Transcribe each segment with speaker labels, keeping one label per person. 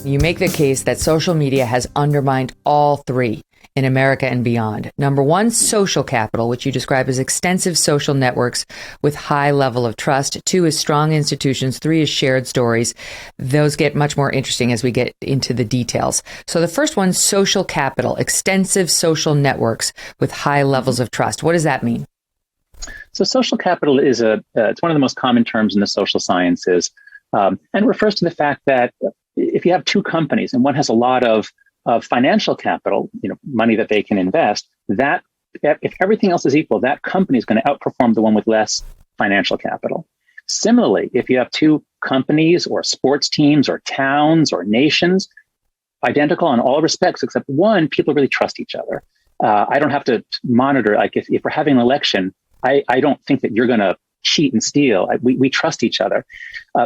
Speaker 1: You make the case that social media has undermined all three in America and beyond. Number one, social capital, which you describe as extensive social networks with high level of trust. Two is strong institutions. Three is shared stories. Those get much more interesting as we get into the details. So the first one, social capital, extensive social networks with high levels of trust. What does that mean?
Speaker 2: So social capital is it's one of the most common terms in the social sciences, and refers to the fact that if you have two companies and one has a lot of financial capital, money that they can invest, that if everything else is equal, that company is going to outperform the one with less financial capital. Similarly, if you have two companies or sports teams or towns or nations, identical in all respects, except one, people really trust each other. I don't have to monitor, like if we're having an election, I don't think that you're going to cheat and steal. We trust each other.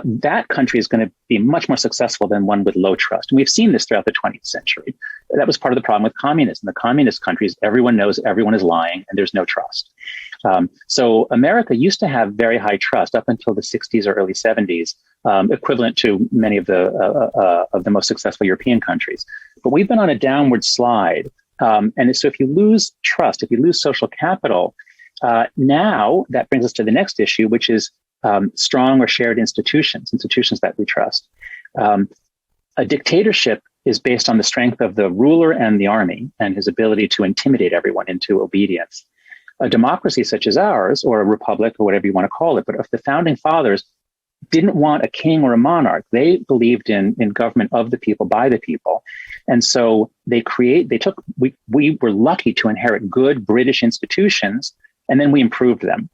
Speaker 2: That country is going to be much more successful than one with low trust. And we've seen this throughout the 20th century. That was part of the problem with communism. The communist countries, everyone knows everyone is lying and there's no trust. So America used to have very high trust up until the 60s or early 70s, equivalent to many of the most successful European countries. But we've been on a downward slide. And so if you lose trust, if you lose social capital, now that brings us to the next issue, which is strong or shared institutions that we trust. A dictatorship is based on the strength of the ruler and the army and his ability to intimidate everyone into obedience. A democracy such as ours, or a republic, or whatever you want to call it, but if the founding fathers didn't want a king or a monarch, they believed in government of the people, by the people. And so we were lucky to inherit good British institutions, and then we improved them.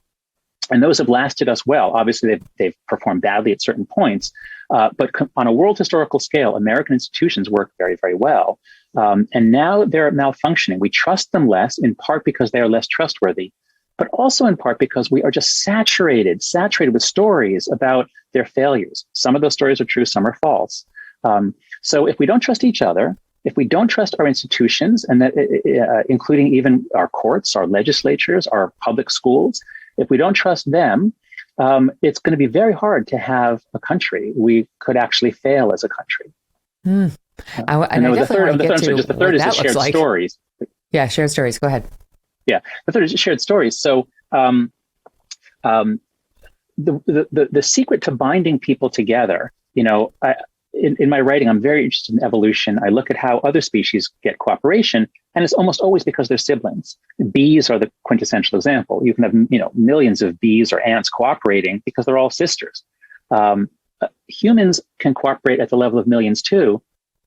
Speaker 2: And those have lasted us well. Obviously, they've performed badly at certain points. But on a world historical scale, American institutions work very, very well. And now they're malfunctioning. We trust them less, in part because they are less trustworthy, but also in part because we are just saturated with stories about their failures. Some of those stories are true, some are false. So if we don't trust each other, if we don't trust our institutions, and that including even our courts, our legislatures, our public schools, if we don't trust them, it's going to be very hard to have a country. We could actually fail as a country.
Speaker 1: And the
Speaker 2: third is shared stories.
Speaker 1: Yeah, shared stories. Go ahead.
Speaker 2: Yeah, the third is shared stories. So the secret to binding people together, in my writing, I'm very interested in evolution. I look at how other species get cooperation, and it's almost always because they're siblings. Bees are the quintessential example. You can have, millions of bees or ants cooperating because they're all sisters. Humans can cooperate at the level of millions too,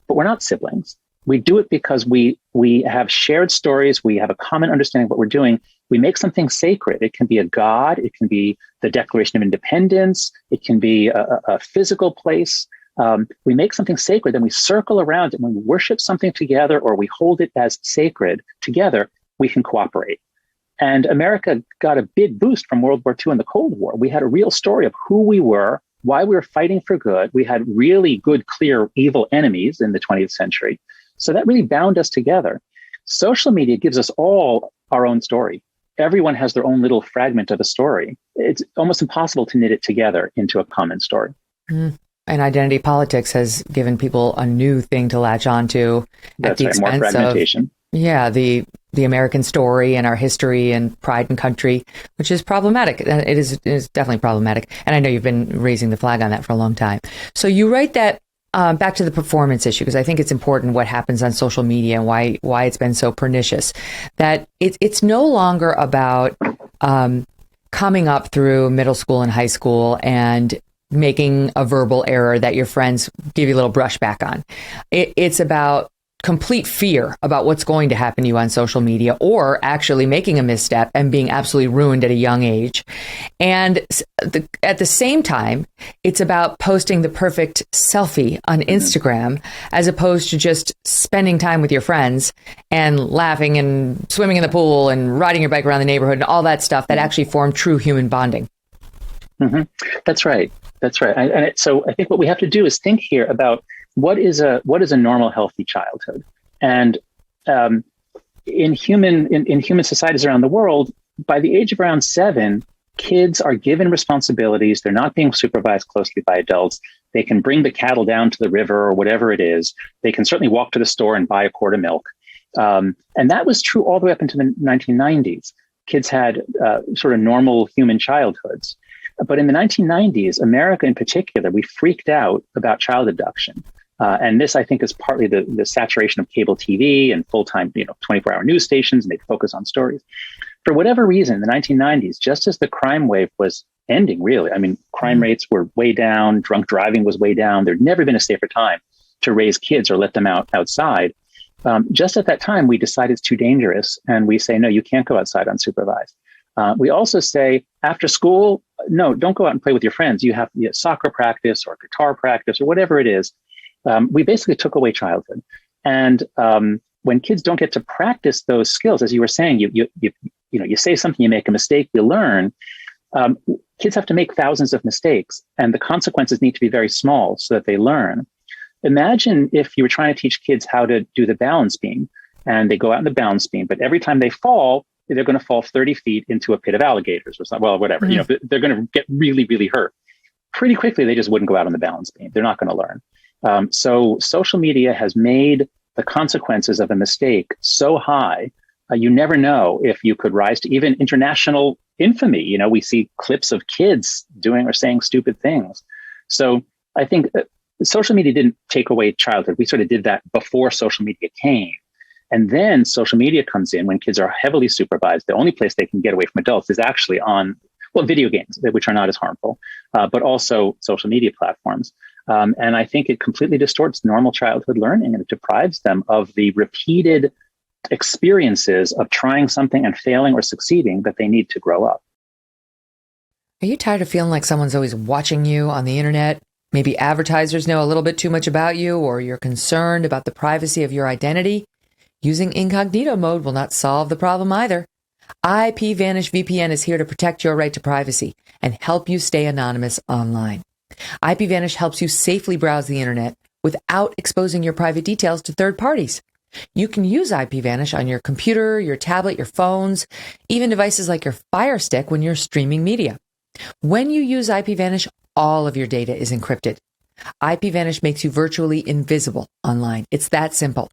Speaker 2: but we're not siblings. We do it because we have shared stories. We have a common understanding of what we're doing. We make something sacred. It can be a god. It can be the Declaration of Independence. It can be a physical place. We make something sacred, then we circle around it. When we worship something together, or we hold it as sacred together, we can cooperate. And America got a big boost from World War II and the Cold War. We had a real story of who we were, why we were fighting for good. We had really good, clear, evil enemies in the 20th century. So that really bound us together. Social media gives us all our own story. Everyone has their own little fragment of a story. It's almost impossible to knit it together into a common story.
Speaker 1: And identity politics has given people a new thing to latch onto at the expense
Speaker 2: more fragmentation.
Speaker 1: The American story and our history and pride and country, which is problematic. It is definitely problematic. And I know you've been raising the flag on that for a long time. So you write that back to the performance issue, because I think it's important what happens on social media and why it's been so pernicious, that it's no longer about coming up through middle school and high school and making a verbal error that your friends give you a little brushback on. It's about complete fear about what's going to happen to you on social media, or actually making a misstep and being absolutely ruined at a young age. And at the same time, it's about posting the perfect selfie on Instagram, as opposed to just spending time with your friends and laughing and swimming in the pool and riding your bike around the neighborhood and all that stuff that actually form true human bonding.
Speaker 2: Mm-hmm. That's right. So I think what we have to do is think here about what is a normal, healthy childhood. And in human societies around the world, by the age of around 7, kids are given responsibilities. They're not being supervised closely by adults. They can bring the cattle down to the river or whatever it is. They can certainly walk to the store and buy a quart of milk. And that was true all the way up into the 1990s. Kids had sort of normal human childhoods. But in the 1990s, America in particular, we freaked out about child abduction. And this, I think, is partly the saturation of cable TV and full-time, 24-hour news stations, and they focus on stories. For whatever reason, in the 1990s, just as the crime wave was ending, really, I mean, crime rates were way down, drunk driving was way down. There'd never been a safer time to raise kids or let them outside. Just at that time, we decided it's too dangerous, and we say, no, you can't go outside unsupervised. We also say, after school, no, don't go out and play with your friends. You have soccer practice or guitar practice or whatever it is. We basically took away childhood. And when kids don't get to practice those skills, as you were saying, you say something, you make a mistake, you learn. Kids have to make thousands of mistakes, and the consequences need to be very small so that they learn. Imagine if you were trying to teach kids how to do the balance beam, and they go out in the balance beam, but every time they fall, they're going to fall 30 feet into a pit of alligators or something. Well, whatever. Mm-hmm. They're going to get really, really hurt. Pretty quickly, they just wouldn't go out on the balance beam. They're not going to learn. So social media has made the consequences of a mistake so high, you never know if you could rise to even international infamy. We see clips of kids doing or saying stupid things. So I think social media didn't take away childhood. We sort of did that before social media came. And then social media comes in when kids are heavily supervised. The only place they can get away from adults is actually on, video games, which are not as harmful, but also social media platforms. And I think it completely distorts normal childhood learning, and it deprives them of the repeated experiences of trying something and failing or succeeding that they need to grow up.
Speaker 1: Are you tired of feeling like someone's always watching you on the internet? Maybe advertisers know a little bit too much about you, or you're concerned about the privacy of your identity? Using incognito mode will not solve the problem either. IPVanish VPN is here to protect your right to privacy and help you stay anonymous online. IPVanish helps you safely browse the internet without exposing your private details to third parties. You can use IPVanish on your computer, your tablet, your phones, even devices like your Fire Stick when you're streaming media. When you use IPVanish, all of your data is encrypted. IPVanish makes you virtually invisible online. It's that simple.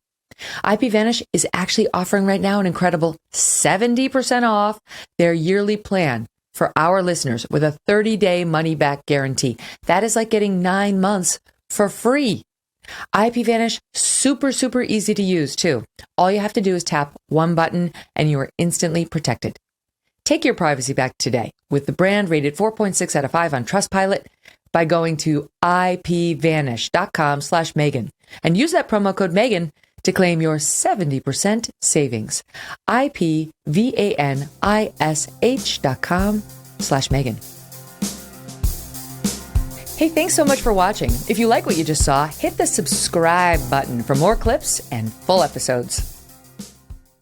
Speaker 1: IPVanish is actually offering right now an incredible 70% off their yearly plan for our listeners with a 30-day money-back guarantee. That is like getting 9 months for free. IPVanish, super, super easy to use too. All you have to do is tap one button and you are instantly protected. Take your privacy back today with the brand rated 4.6 out of 5 on Trustpilot by going to ipvanish.com/Megyn and use that promo code Megyn to claim your 70% savings. ipvanish.com/Megyn. Hey, thanks so much for watching. If you like what you just saw, hit the subscribe button for more clips and full episodes.